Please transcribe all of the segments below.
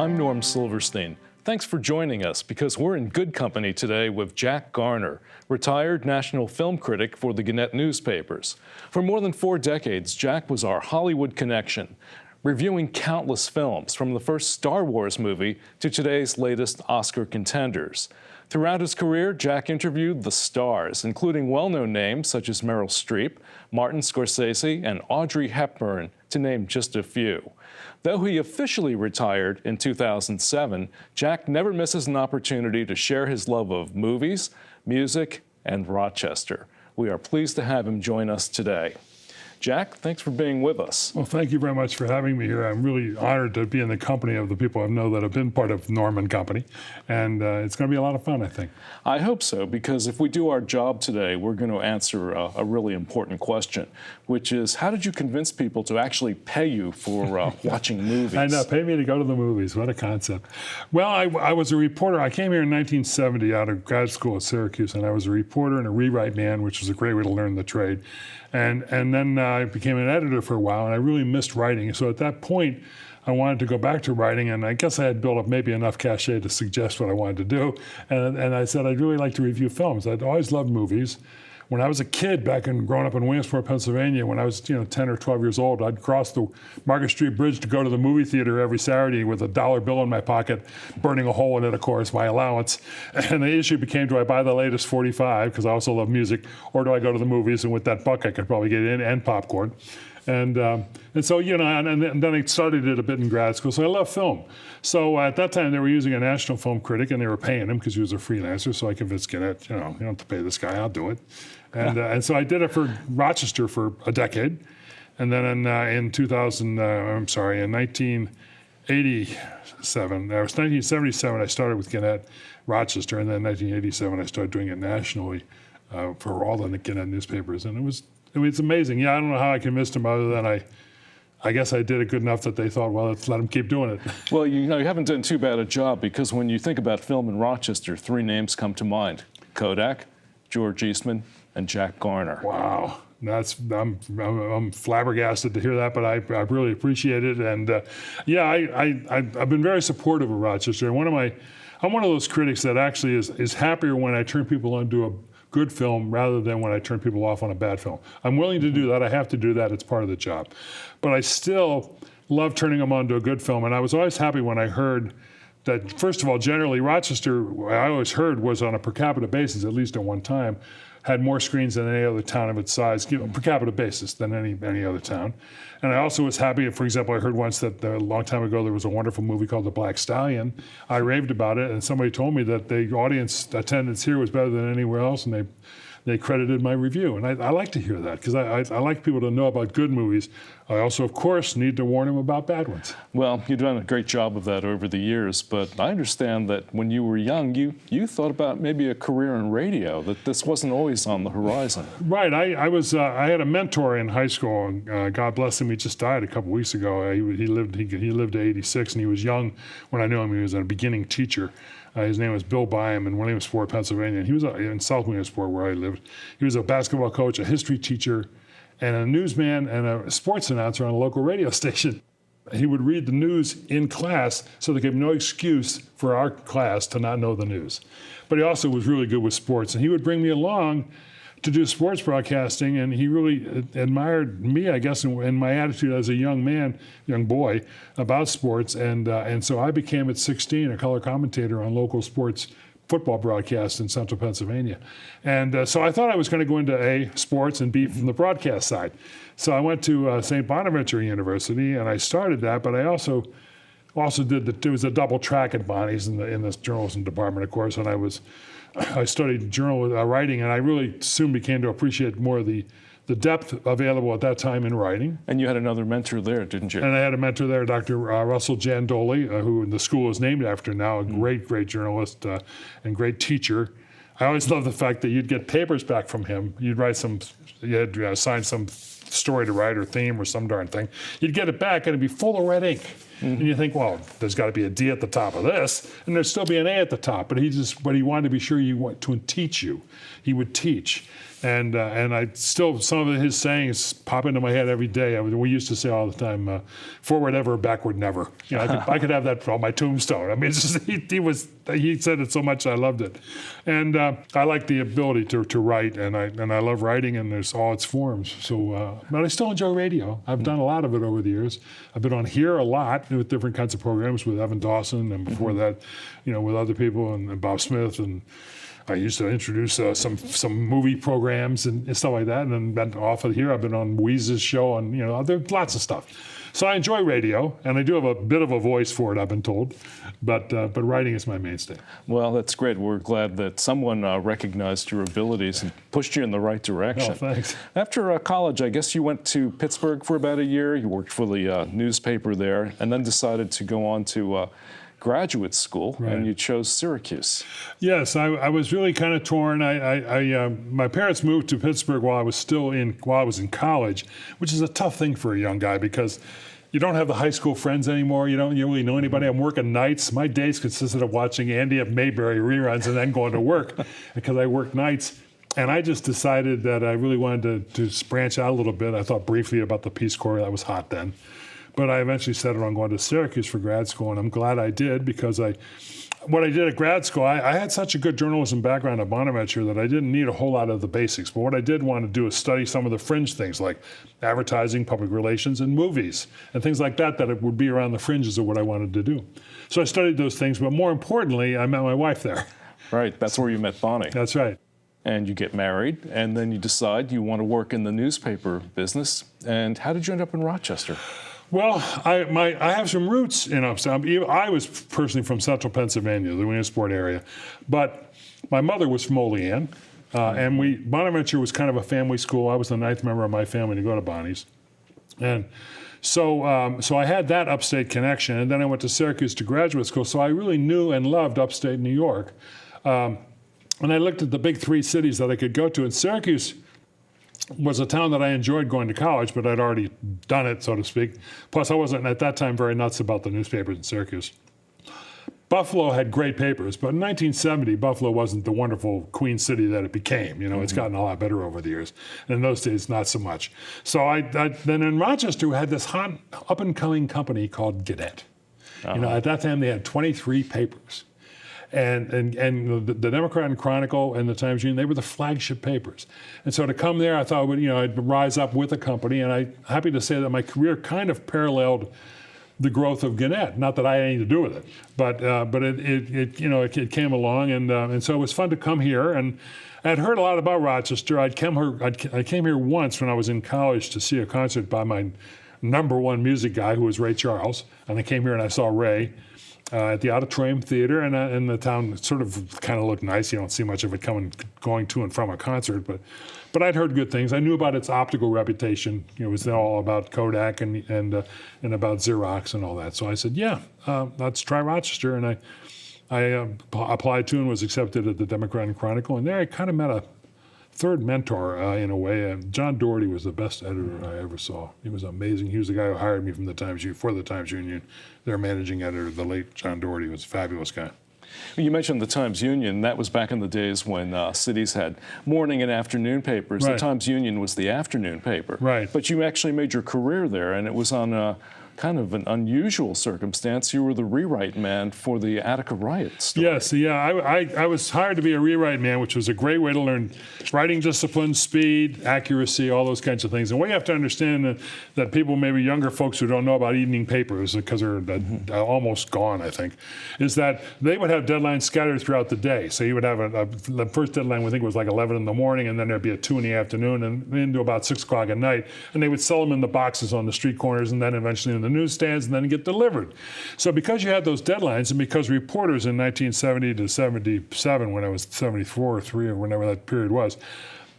I'm Norm Silverstein. Thanks for joining us because we're in good company today with Jack Garner, retired national film critic for the Gannett newspapers. For more than 4 decades, Jack was our Hollywood connection, reviewing countless films from the first Star Wars movie to today's latest Oscar contenders. Throughout his career, Jack interviewed the stars, including well-known names such as Meryl Streep, Martin Scorsese, and Audrey Hepburn, to name just a few. Though he officially retired in 2007, Jack never misses an opportunity to share his love of movies, music, and Rochester. We are pleased to have him join us today. Jack, thanks for being with us. Well, thank you very much for having me here. I'm really honored to be in the company of the people I know that have been part of Norman Company, and it's going to be a lot of fun, I think. I hope so, because if we do our job today, we're going to answer a really important question, which is, how did you convince people to actually pay you for watching movies? I know, pay me to go to the movies. What a concept. Well, I was a reporter. I came here in 1970 out of grad school at Syracuse, and I was a reporter and a rewrite man, which was a great way to learn the trade. And then I became an editor for a while, and I really missed writing. So at that point, I wanted to go back to writing, and I guess I had built up maybe enough cachet to suggest what I wanted to do. And I said I'd really like to review films. I'd always loved movies. When I was a kid, growing up in Williamsport, Pennsylvania, when I was 10 or 12 years old, I'd cross the Market Street Bridge to go to the movie theater every Saturday with a dollar bill in my pocket, burning a hole in it, of course, my allowance. And the issue became, do I buy the latest 45, because I also love music, or do I go to the movies, and with that buck I could probably get in and popcorn. And so, and then I studied it a bit in grad school, so I love film. So at that time, they were using a national film critic, and they were paying him because he was a freelancer, so I convinced Gannett, you don't have to pay this guy, I'll do it. And so I did it for Rochester for a decade. And then in 1977, I started with Gannett Rochester, and then in 1987, I started doing it nationally for all the Gannett newspapers. And it's amazing. Yeah, I don't know how I convinced them other than I guess I did it good enough that they thought, well, let's let them keep doing it. Well, you haven't done too bad a job, because when you think about film in Rochester, 3 names come to mind: Kodak, George Eastman, and Jack Garner. Wow. I'm flabbergasted to hear that, but I really appreciate it. And I've been very supportive of Rochester. I'm one of those critics that actually is happier when I turn people onto a good film rather than when I turn people off on a bad film. I'm willing to do that. I have to do that. It's part of the job. But I still love turning them onto a good film. And I was always happy when I heard that, first of all, generally Rochester, I always heard, was on a per capita basis, at least at one time, had more screens than any other town of its size, per capita basis, than any other town. And I also was happy, for example, I heard once that a long time ago there was a wonderful movie called The Black Stallion. I raved about it, and somebody told me that the audience attendance here was better than anywhere else, and they credited my review. And I like to hear that, because I like people to know about good movies. I also, of course, need to warn them about bad ones. Well, you've done a great job of that over the years, but I understand that when you were young, you thought about maybe a career in radio, that this wasn't always on the horizon. Right. I had a mentor in high school, and God bless him, he just died a couple weeks ago. He lived to 86, and he was young when I knew him. He was a beginning teacher. His name was Bill Byam in Williamsport, Pennsylvania. And he was in South Williamsport, where I lived. He was a basketball coach, a history teacher, and a newsman and a sports announcer on a local radio station. He would read the news in class, so they gave no excuse for our class to not know the news. But he also was really good with sports, and he would bring me along to do sports broadcasting, and he really admired me, I guess, and my attitude as a young boy, about sports, and so I became at 16 a color commentator on local sports football broadcasts in central Pennsylvania. And so I thought I was going to go into A, sports, and B, from the broadcast side. So I went to St. Bonaventure University, and I started that, but I also there was a double track at Bonnie's in the journalism department, of course, and I studied writing, and I really soon began to appreciate more of the depth available at that time in writing. And you had another mentor there, didn't you? And I had a mentor there, Dr. Russell Jandoli, who the school is named after now, a great journalist and great teacher. I always loved the fact that you'd get papers back from him. You'd sign some story to write or theme or some darn thing. You'd get it back and it'd be full of red ink. And you think, well, there's got to be a D at the top of this, and there'd still be an A at the top. But he wanted to be sure to teach you. He would teach. And I still, some of his sayings pop into my head every day. We used to say all the time, forward ever, backward never. You know, I could have that on my tombstone. I mean, it's just, he said it so much I loved it. And I like the ability to write, and I love writing, and there's all its forms. So, but I still enjoy radio. I've done a lot of it over the years. I've been on here a lot with different kinds of programs with Evan Dawson, and before that, you know, with other people and Bob Smith, and I used to introduce some movie programs and stuff like that. And then off of here, I've been on Weeze's show, and you know, there's lots of stuff. So I enjoy radio, and I do have a bit of a voice for it, I've been told. But writing is my mainstay. Well, that's great. We're glad that someone recognized your abilities and pushed you in the right direction. Oh, thanks. After college, I guess you went to Pittsburgh for about a year. You worked for the newspaper there, and then decided to go on to graduate school, Right. and you chose Syracuse. Yes, I was really kind of torn. My parents moved to Pittsburgh while I was in college, which is a tough thing for a young guy because you don't have the high school friends anymore. You don't really know anybody. I'm working nights. My days consisted of watching Andy of Mayberry reruns and then going to work because I worked nights. And I just decided that I really wanted to branch out a little bit. I thought briefly about the Peace Corps. That was hot then. But I eventually settled on going to Syracuse for grad school, and I'm glad I did because what I did at grad school, I had such a good journalism background at Bonaventure that I didn't need a whole lot of the basics. But what I did want to do is study some of the fringe things like advertising, public relations, and movies, and things like that it would be around the fringes of what I wanted to do. So I studied those things, but more importantly, I met my wife there. Right, that's where you met Bonnie. That's right. And you get married, and then you decide you want to work in the newspaper business. And how did you end up in Rochester? Well, I have some roots in upstate. I was personally from central Pennsylvania, the Williamsport area, but my mother was from Olean, and Bonaventure was kind of a family school. I was the 9th member of my family to go to Bonnie's, and so I had that upstate connection, and then I went to Syracuse to graduate school. So I really knew and loved upstate New York, and I looked at the big 3 cities that I could go to, and Syracuse was a town that I enjoyed going to college, but I'd already done it, so to speak. Plus, I wasn't at that time very nuts about the newspapers in Syracuse. Buffalo had great papers, but in 1970, Buffalo wasn't the wonderful queen city that it became. You know, It's gotten a lot better over the years. And in those days, not so much. So then in Rochester, we had this hot up-and-coming company called Gannett. You know, at that time, they had 23 papers. And the Democrat and Chronicle and the Times-Union, they were the flagship papers. And so to come there, I thought, I'd rise up with the company. And I'm happy to say that my career kind of paralleled the growth of Gannett. Not that I had anything to do with it, but it came along, and so it was fun to come here. And I'd heard a lot about Rochester. I came here once when I was in college to see a concert by my #1 music guy, who was Ray Charles. And I came here and I saw Ray at the Auditorium Theater, and the town sort of kind of looked nice. You don't see much of it going to and from a concert, but I'd heard good things. I knew about its optical reputation. It was all about Kodak and about Xerox and all that. So I said, let's try Rochester, and I applied to and was accepted at the Democrat and Chronicle, and there I kind of met a third mentor in a way. John Doherty was the best editor I ever saw. He was amazing. He was the guy who hired me for the Times-Union. Their managing editor, the late John Doherty, was a fabulous guy. You mentioned the Times-Union. That was back in the days when cities had morning and afternoon papers. Right. The Times-Union was the afternoon paper. Right. But you actually made your career there, and it was on kind of an unusual circumstance. You were the rewrite man for the Attica riot story. Yes, I was hired to be a rewrite man, which was a great way to learn writing discipline, speed, accuracy, all those kinds of things. And we have to understand that people, maybe younger folks who don't know about evening papers, because they're almost gone, I think, is that they would have deadlines scattered throughout the day. So you would have the first deadline, I think, was like 11 in the morning, and then there'd be a 2 in the afternoon, and into about 6 o'clock at night. And they would sell them in the boxes on the street corners, and then eventually in the newsstands, and then get delivered. So because you had those deadlines, and because reporters in 1970 to 77, when I was 74 or 3 or whenever that period was,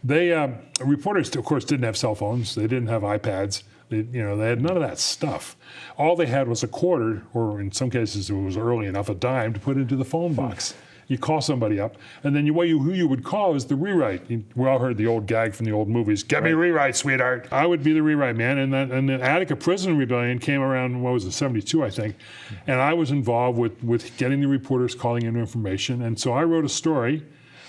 reporters, of course, didn't have cell phones. They didn't have iPads. They had none of that stuff. All they had was a quarter, or in some cases it was early enough, a dime to put into the phone box. You call somebody up, and then who you would call is the rewrite. We all heard the old gag from the old movies, "Get me a rewrite, sweetheart." I would be the rewrite man, and the Attica Prison Rebellion came around, what was it, 72, I think, and I was involved with getting the reporters calling in information, and so I wrote a story,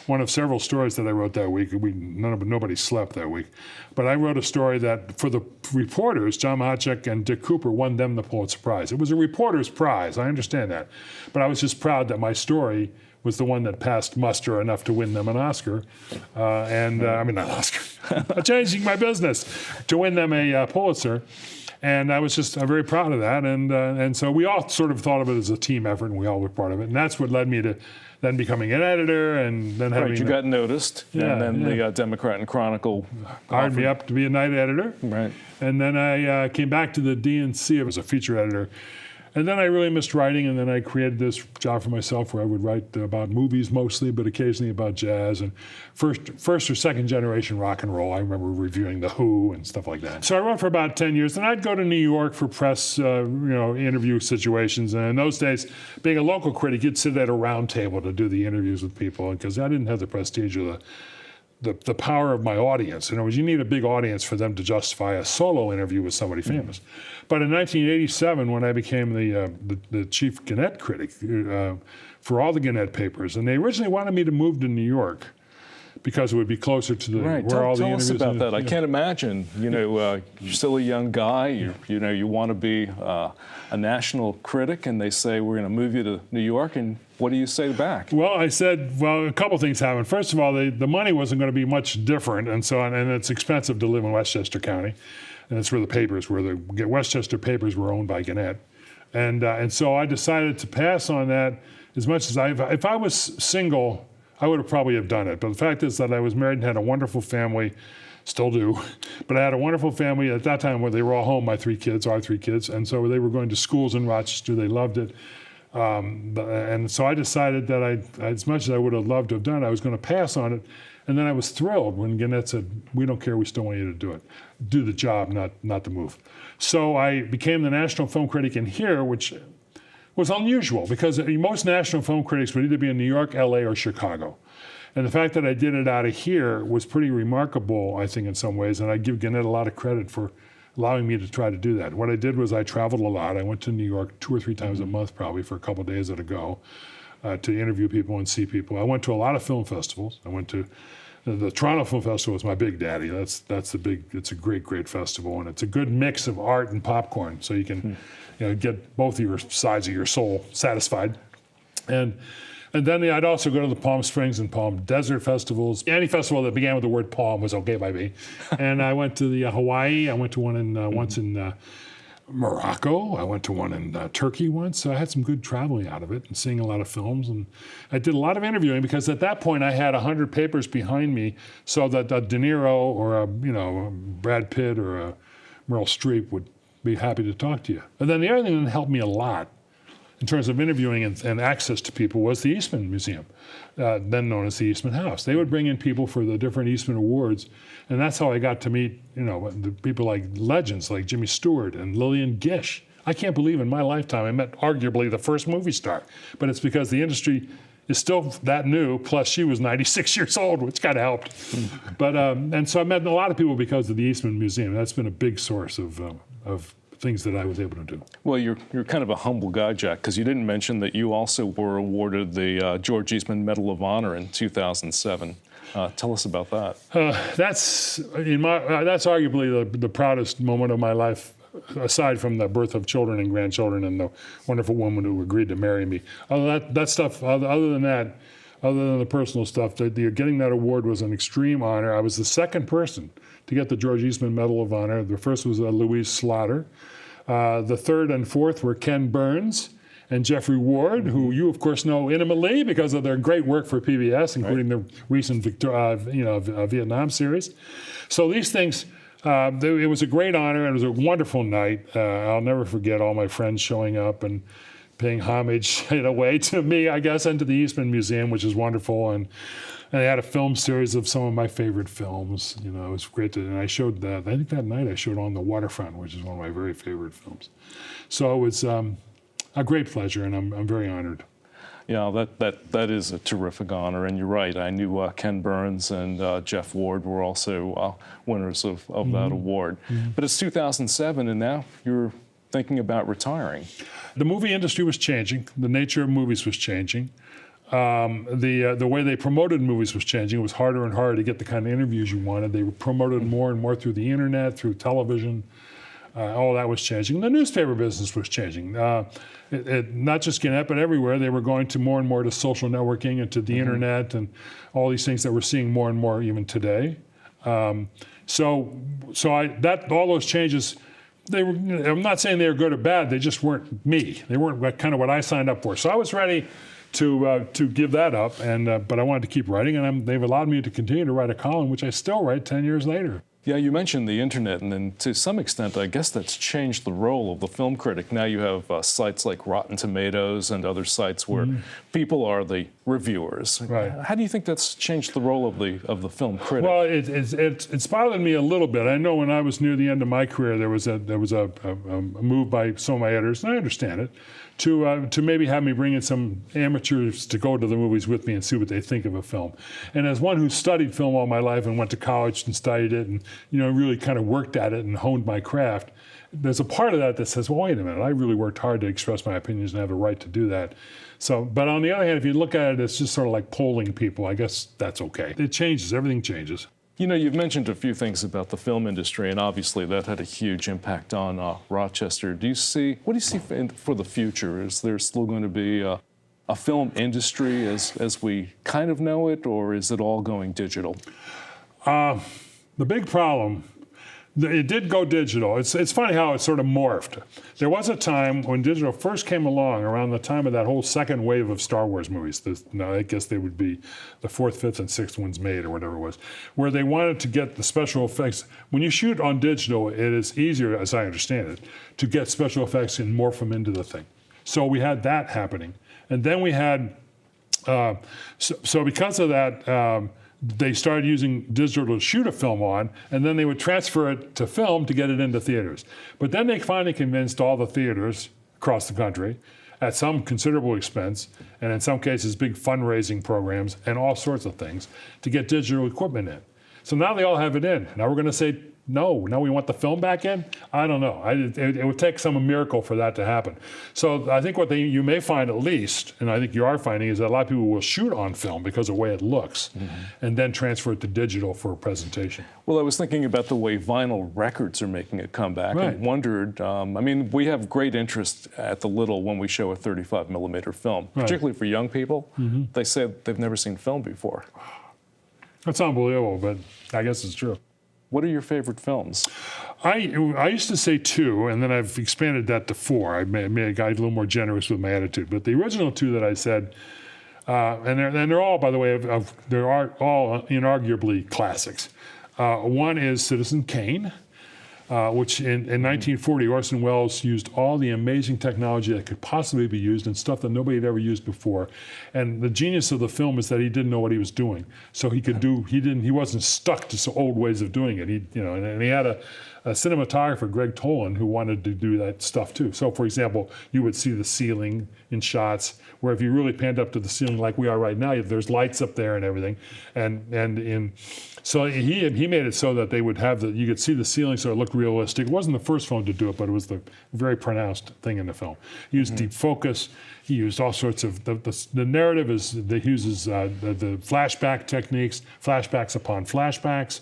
one of several stories that I wrote that week. Nobody slept that week. But I wrote a story that, for the reporters, John Mahachek and Dick Cooper won them the Pulitzer Prize. It was a reporter's prize, I understand that. But I was just proud that my story was the one that passed muster enough to win them an Oscar. I mean, not an Oscar, changing my business, to win them a Pulitzer. And I'm very proud of that. And so we all sort of thought of it as a team effort, and we all were part of it. And that's what led me to then becoming an editor, and then having... Right, you got noticed, and then the Democrat and Chronicle hired me up to be a night editor. Right. And then I came back to the DNC as a feature editor. And then I really missed writing, and then I created this job for myself where I would write about movies mostly, but occasionally about jazz and first or second generation rock and roll. I remember reviewing The Who and stuff like that. So I wrote for about 10 years. Then I'd go to New York for press, interview situations. And in those days, being a local critic, you'd sit at a round table to do the interviews with people, because I didn't have the prestige or the power of my audience. In other words, you need a big audience for them to justify a solo interview with somebody famous. But in 1987, when I became the chief Gannett critic for all the Gannett papers, and they originally wanted me to move to New York because it would be closer to the right. where all the tell interviews. Tell us about that. I can't imagine. You're still a young guy. You want to be a national critic, and they say we're going to move you to New York, and what do you say back? Well, I said, a couple things happened. First of all, the money wasn't going to be much different, and so on, and it's expensive to live in Westchester County, and that's where the papers were. The Westchester papers were owned by Gannett, and so I decided to pass on that. As much as if I was single, I would have probably have done it. But the fact is that I was married and had a wonderful family, still do. But I had a wonderful family at that time where they were all home, our three kids, and so they were going to schools in Rochester. They loved it. And so I decided that as much as I would have loved to have done it, I was going to pass on it. And then I was thrilled when Gannett said, "We don't care, we still want you to do it. Do the job, not the move." So I became the national film critic in here, which was unusual because most national film critics would either be in New York, LA, or Chicago. And the fact that I did it out of here was pretty remarkable, I think, in some ways. And I give Gannett a lot of credit for allowing me to try to do that. What I did was I traveled a lot. I went to New York 2 or 3 times a month, probably, for a couple of days at a go, to interview people and see people. I went to a lot of film festivals. I went to the Toronto Film Festival was my big daddy. It's a great festival, and it's a good mix of art and popcorn, so you can get both of your sides of your soul satisfied. And then I'd also go to the Palm Springs and Palm Desert festivals. Any festival that began with the word palm was okay by me. And I went to the Hawaii. I went to one once in Morocco. I went to one in Turkey once. So I had some good traveling out of it and seeing a lot of films. And I did a lot of interviewing because at that point I had 100 papers behind me, so that a De Niro or a Brad Pitt or a Meryl Streep would be happy to talk to you. And then the other thing that helped me a lot in terms of interviewing and access to people was the Eastman Museum, then known as the Eastman House. They would bring in people for the different Eastman Awards, and that's how I got to meet the people like legends like Jimmy Stewart and Lillian Gish. I can't believe in my lifetime I met arguably the first movie star, but it's because the industry is still that new, plus she was 96 years old, which kind of helped. But and so I met a lot of people because of the Eastman Museum. That's been a big source of things that I was able to do. Well, you're kind of a humble guy, Jack, because you didn't mention that you also were awarded the George Eastman Medal of Honor in 2007. Tell us about that. That's arguably the proudest moment of my life, aside from the birth of children and grandchildren and the wonderful woman who agreed to marry me. Other than the personal stuff, getting that award was an extreme honor. I was the second person to get the George Eastman Medal of Honor. The first was Louise Slaughter. The third and fourth were Ken Burns and Jeffrey Ward, who you, of course, know intimately because of their great work for PBS, including the recent Vietnam series. So these things, it was a great honor, and it was a wonderful night. I'll never forget all my friends showing up and paying homage in a way to me, I guess, and to the Eastman Museum, which is wonderful. And I had a film series of some of my favorite films. It was great. And I showed that. I think that night I showed On the Waterfront, which is one of my very favorite films. So it was a great pleasure, and I'm very honored. Yeah, that is a terrific honor, and you're right. I knew Ken Burns and Jeff Ward were also winners of that award. But it's 2007, and now you're thinking about retiring. The movie industry was changing. The nature of movies was changing. The way they promoted movies was changing. It was harder and harder to get the kind of interviews you wanted. They were promoted more and more through the internet, through television. All that was changing. The newspaper business was changing. Not just Gannett, but everywhere. They were going to more and more to social networking and to the internet and all these things that we're seeing more and more even today. All those changes, I'm not saying they were good or bad. They just weren't me. They weren't kind of what I signed up for. So I was ready to give that up, but I wanted to keep writing, and they've allowed me to continue to write a column, which I still write 10 years later. Yeah, you mentioned the internet, and then to some extent, I guess that's changed the role of the film critic. Now you have sites like Rotten Tomatoes and other sites where people are the reviewers. Right. How do you think that's changed the role of the film critic? Well, it's bothered me a little bit. I know when I was near the end of my career, there was a move by some of my editors, and I understand it, to maybe have me bring in some amateurs to go to the movies with me and see what they think of a film. And as one who studied film all my life and went to college and studied it and really kind of worked at it and honed my craft, there's a part of that says, well, wait a minute, I really worked hard to express my opinions and have the right to do that. But on the other hand, if you look at it, it's just sort of like polling people. I guess that's okay. It changes. Everything changes. You've mentioned a few things about the film industry, and obviously that had a huge impact on Rochester. What do you see for the future? Is there still going to be a film industry as we kind of know it, or is it all going digital? The big problem, it did go digital. It's funny how it sort of morphed. There was a time when digital first came along, around the time of that whole second wave of Star Wars movies. I guess they would be the fourth, fifth, and sixth ones made, or whatever it was, where they wanted to get the special effects. When you shoot on digital, it is easier, as I understand it, to get special effects and morph them into the thing. So we had that happening. And then we had, so because of that, they started using digital to shoot a film on, and then they would transfer it to film to get it into theaters. But then they finally convinced all the theaters across the country, at some considerable expense, and in some cases big fundraising programs and all sorts of things, to get digital equipment in. So now they all have it in. Now we're going to say, no, now we want the film back in? I don't know. It would take some miracle for that to happen. So I think what you may find at least, and I think you are finding, is that a lot of people will shoot on film because of the way it looks, and then transfer it to digital for a presentation. Well, I was thinking about the way vinyl records are making a comeback, Right. and wondered, we have great interest at the Little when we show a 35 millimeter film, Right. particularly for young people. They say they've never seen film before. That's unbelievable, but I guess it's true. What are your favorite films? I used to say 2, and then I've expanded that to 4. I got a little more generous with my attitude. But the original 2 that I said, and they're all, by the way, they're all inarguably classics. One is Citizen Kane, which in 1940, Orson Welles used all the amazing technology that could possibly be used and stuff that nobody had ever used before. And the genius of the film is that he didn't know what he was doing. So he wasn't stuck to some old ways of doing it. And he had a cinematographer, Greg Tolan, who wanted to do that stuff too. So for example, you would see the ceiling in shots where if you really panned up to the ceiling like we are right now, there's lights up there and everything. So he made it so that they would have you could see the ceiling so it looked realistic. It wasn't the first film to do it, but it was the very pronounced thing in the film. He used deep focus. He used all sorts of, the narrative he uses the flashback techniques, flashbacks upon flashbacks.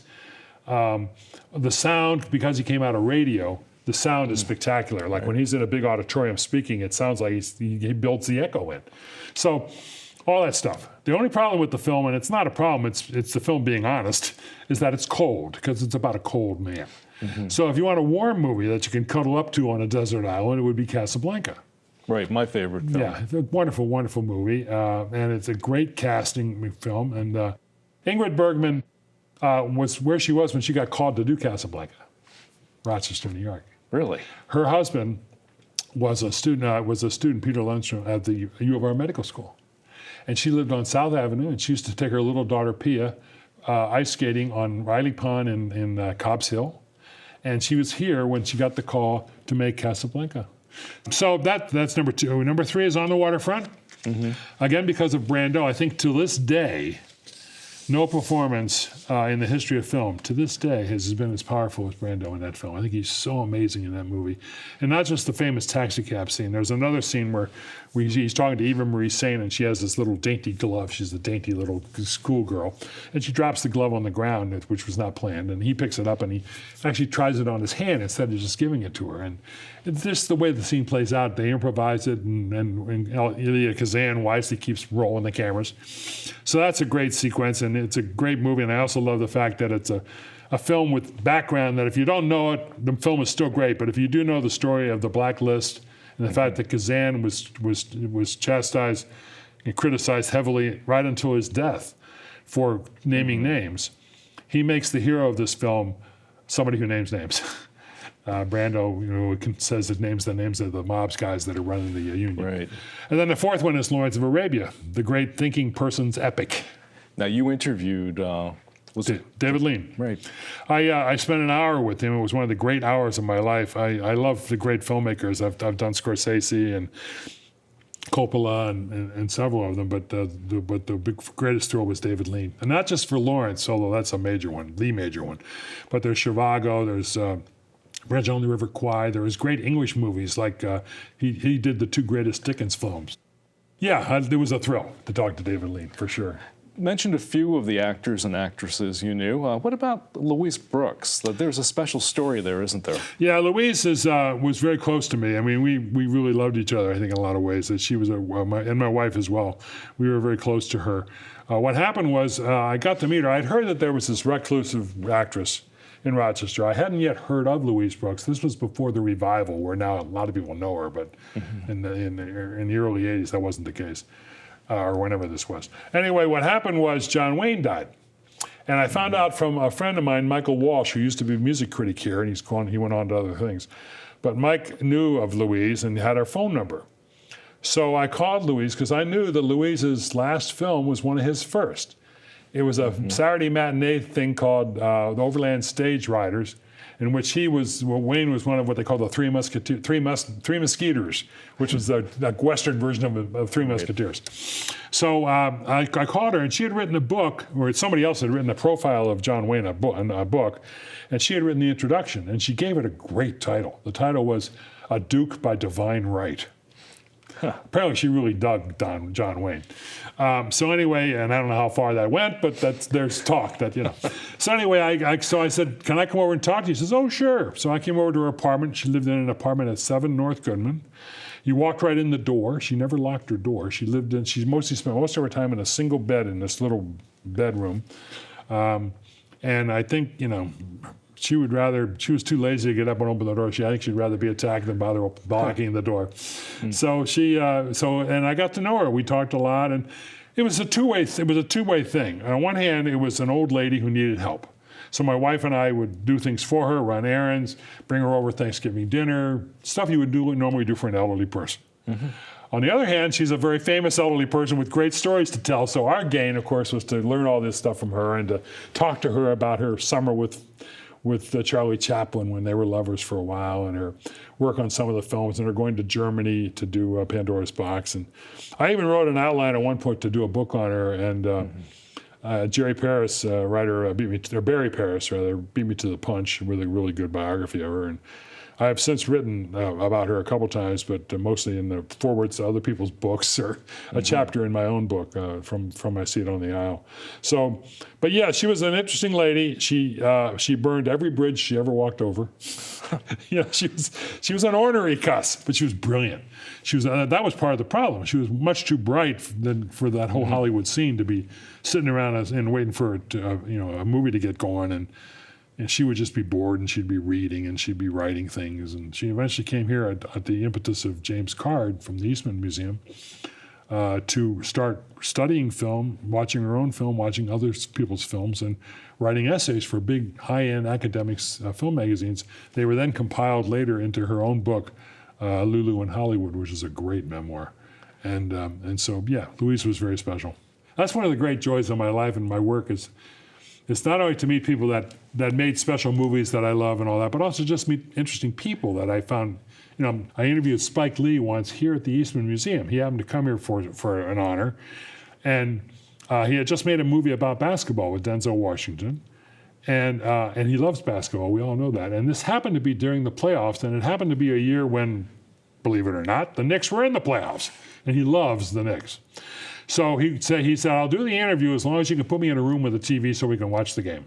The sound, because he came out of radio, the sound is spectacular. Like when he's in a big auditorium speaking, it sounds like he builds the echo in. So all that stuff. The only problem with the film, and it's not a problem, it's the film being honest, is that it's cold, because it's about a cold man. So if you want a warm movie that you can cuddle up to on a desert island, it would be Casablanca. Right, my favorite film. Yeah, it's a wonderful, wonderful movie, and it's a great casting film. And Ingrid Bergman was where she was when she got called to do Casablanca, Rochester, New York. Really? Her husband was a student, Peter Lundstrom, at the U of R Medical School. And she lived on South Avenue, and she used to take her little daughter, Pia, ice skating on Riley Pond in Cobbs Hill. And she was here when she got the call to make Casablanca. So that's number 2. Number 3 is On the Waterfront. Again, because of Brando, I think to this day, no performance in the history of film to this day has been as powerful as Brando in that film. I think he's so amazing in that movie. And not just the famous taxi cab scene. There's another scene where he's talking to Eva Marie Saint, and she has this little dainty glove. She's a dainty little schoolgirl. And she drops the glove on the ground, which was not planned. And he picks it up, and he actually tries it on his hand instead of just giving it to her. And it's just the way the scene plays out. They improvise it, and Elia Kazan wisely keeps rolling the cameras. So that's a great sequence, and it's a great movie. And I also love the fact that it's a film with background that if you don't know it, the film is still great. But if you do know the story of the Blacklist and the fact that Kazan was chastised and criticized heavily right until his death for naming names, he makes the hero of this film somebody who names names. Brando, says it names the names of the mobs guys that are running the union. Right. And then the fourth one is Lawrence of Arabia, the great thinking person's epic. Now, you interviewed, was it? David Lean. Right. I spent an hour with him. It was one of the great hours of my life. I love the great filmmakers. I've done Scorsese and Coppola and several of them, but the greatest thrill was David Lean. And not just for Lawrence, although that's a major one, the major one. But there's Zhivago, there's Bridge on the River Kwai. There was great English movies, like he did the two greatest Dickens films. Yeah, it was a thrill to talk to David Lean, for sure. Mentioned a few of the actors and actresses you knew. What about Louise Brooks? There's a special story there, isn't there? Yeah, Louise was very close to me. I mean, we really loved each other, I think, in a lot of ways. That she was and my wife as well. We were very close to her. What happened was I got to meet her. I'd heard that there was this reclusive actress in Rochester. I hadn't yet heard of Louise Brooks. This was before the revival, where now a lot of people know her, but in the early 80s, that wasn't the case. Or whenever this was. Anyway, what happened was John Wayne died. And I found out from a friend of mine, Michael Walsh, who used to be a music critic here, and he went on to other things. But Mike knew of Louise and had her phone number. So I called Louise because I knew that Louise's last film was one of his first. It was a Saturday matinee thing called the Overland Stage Riders, in which Wayne was one of what they call the Three Musketeers, which was the Western version of Three Musketeers. So I called her, and she had written a book, or somebody else had written a profile of John Wayne, a book, and she had written the introduction, and she gave it a great title. The title was A Duke by Divine Right. Apparently she really dug John Wayne. So anyway, and I don't know how far that went, but there's talk that, So anyway, I said, can I come over and talk to you? She says, oh, sure. So I came over to her apartment. She lived in an apartment at 7 North Goodman. You walked right in the door. She never locked her door. She mostly spent most of her time in a single bed in this little bedroom. And I think, she was too lazy to get up and open the door. I think she'd rather be attacked than bother blocking the door. So and I got to know her. We talked a lot, and it was a two-way thing. On one hand, it was an old lady who needed help. So my wife and I would do things for her, run errands, bring her over Thanksgiving dinner, stuff you would normally do for an elderly person. On the other hand, she's a very famous elderly person with great stories to tell. So our gain, of course, was to learn all this stuff from her and to talk to her about her summer with Charlie Chaplin when they were lovers for a while, and her work on some of the films, and her going to Germany to do Pandora's Box. And I even wrote an outline at one point to do a book on her, and Jerry Paris, writer, Barry Paris, rather, beat me to the punch with a really good biography of her. And I have since written about her a couple times, but mostly in the forwards to other people's books or a chapter in my own book from My Seat on the Aisle. So, but yeah, she was an interesting lady. She burned every bridge she ever walked over. She was an ornery cuss, but she was brilliant. She was that was part of the problem. She was much too bright for that whole Hollywood scene to be sitting around and waiting for a movie to get going, and she would just be bored, and she'd be reading, and she'd be writing things. And she eventually came here at the impetus of James Card from the Eastman Museum to start studying film, watching her own film, watching other people's films, and writing essays for big, high-end academics film magazines. They were then compiled later into her own book, Lulu in Hollywood, which is a great memoir. And so, yeah, Louise was very special. That's one of the great joys of my life and my work is it's not only to meet people that made special movies that I love and all that, but also just meet interesting people that I found I interviewed Spike Lee once here at the Eastman Museum. He happened to come here for an honor, and he had just made a movie about basketball with Denzel Washington. And he loves basketball. We all know that. And this happened to be during the playoffs, and it happened to be a year when, believe it or not, the Knicks were in the playoffs, and he loves the Knicks. So he said, I'll do the interview as long as you can put me in a room with a TV so we can watch the game.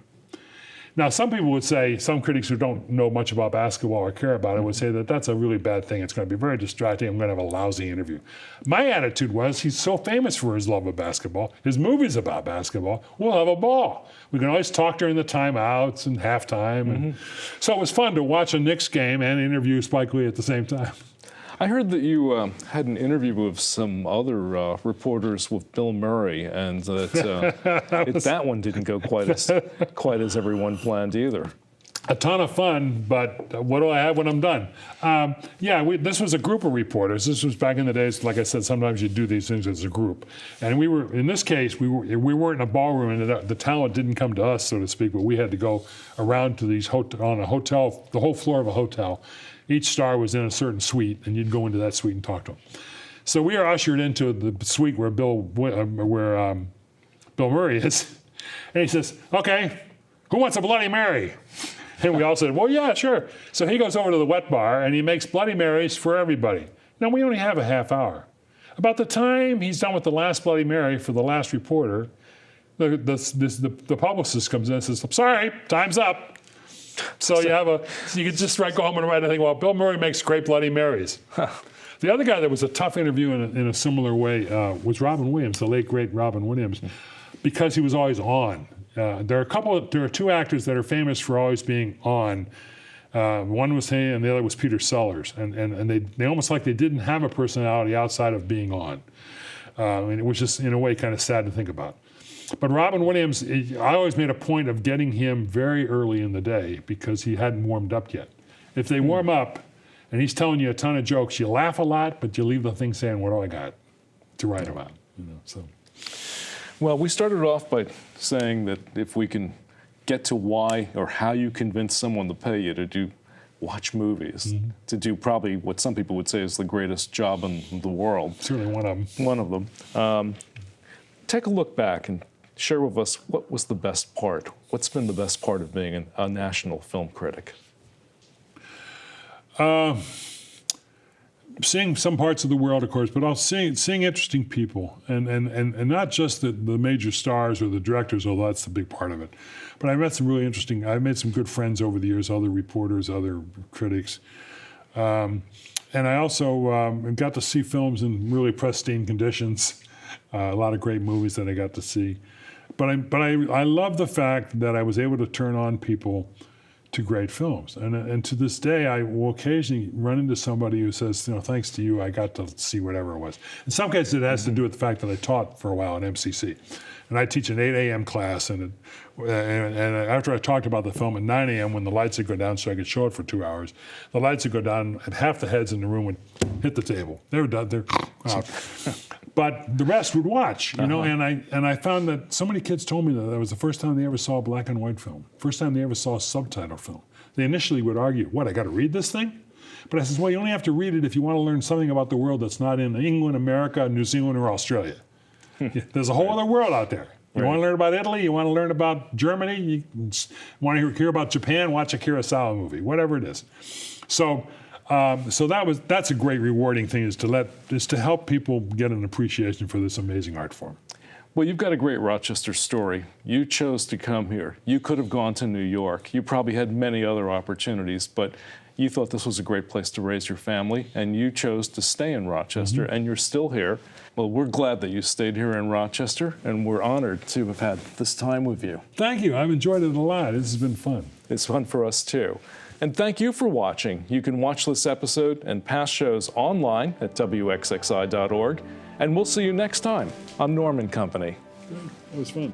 Now, some people would say, some critics who don't know much about basketball or care about it would say that that's a really bad thing. It's going to be very distracting. I'm going to have a lousy interview. My attitude was, he's so famous for his love of basketball. His movie's about basketball. We'll have a ball. We can always talk during the timeouts and halftime. And so it was fun to watch a Knicks game and interview Spike Lee at the same time. I heard that you had an interview with some other reporters with Bill Murray, and that that one didn't go quite as everyone planned either. A ton of fun, but what do I have when I'm done? This was a group of reporters. This was back in the days, like I said, sometimes you do these things as a group. And we were, in this case, we weren't in a ballroom, and the talent didn't come to us, so to speak, but we had to go around to these on a hotel, the whole floor of a hotel. Each star was in a certain suite, and you'd go into that suite and talk to them. So we are ushered into the suite where Bill Murray is, and he says, "Okay, who wants a Bloody Mary?" And we all said, "Well, yeah, sure." So he goes over to the wet bar, and he makes Bloody Marys for everybody. Now, we only have a half hour. About the time he's done with the last Bloody Mary for the last reporter, the publicist comes in and says, "Sorry, time's up." So you can just go home and write a thing. Well, Bill Murray makes great Bloody Marys. The other guy that was a tough interview in a similar way was Robin Williams, the late great Robin Williams, because he was always on. There are two actors that are famous for always being on. One was he, and the other was Peter Sellers, and they almost like they didn't have a personality outside of being on, which is in a way kind of sad to think about. But Robin Williams, I always made a point of getting him very early in the day because he hadn't warmed up yet. If they warm up and he's telling you a ton of jokes, you laugh a lot, but you leave the thing saying, "What do I got to write about?" Well, we started off by saying that if we can get to why or how you convince someone to pay you to watch movies, to do probably what some people would say is the greatest job in the world. Certainly one of them. One of them. Take a look back and share with us what was the best part. What's been the best part of being a national film critic? Seeing some parts of the world, of course, but also seeing interesting people, and not just the major stars or the directors, although that's the big part of it. But I met some really interesting. I've made some good friends over the years, other reporters, other critics, and I also got to see films in really pristine conditions. A lot of great movies that I got to see. But I love the fact that I was able to turn on people to great films. And to this day, I will occasionally run into somebody who says, "Thanks to you, I got to see whatever it was." In some cases, it has to do with the fact that I taught for a while at MCC. And I teach an 8 a.m. class, and after I talked about the film at 9 a.m. when the lights would go down so I could show it for 2 hours, the lights would go down and half the heads in the room would hit the table. They were done, they're out. But the rest would watch, and I found that so many kids told me that was the first time they ever saw a black and white film, first time they ever saw a subtitle film. They initially would argue, "What, I got to read this thing?" But I says, "Well, you only have to read it if you want to learn something about the world that's not in England, America, New Zealand, or Australia. There's a whole other world out there. You want to learn about Italy, you want to learn about Germany, you want to hear about Japan, watch a Kurosawa movie, whatever it is." So that's a great rewarding thing, is to help people get an appreciation for this amazing art form. Well, you've got a great Rochester story. You chose to come here. You could have gone to New York. You probably had many other opportunities, but you thought this was a great place to raise your family, and you chose to stay in Rochester, and you're still here. Well, we're glad that you stayed here in Rochester, and we're honored to have had this time with you. Thank you. I've enjoyed it a lot. This has been fun. It's fun for us, too. And thank you for watching. You can watch this episode and past shows online at WXXI.org. And we'll see you next time on Norman Company. Good. It was fun.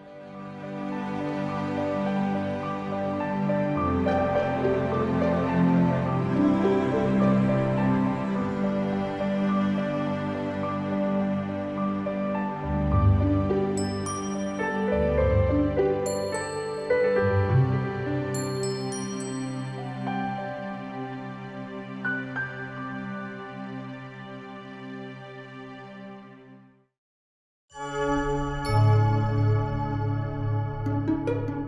you.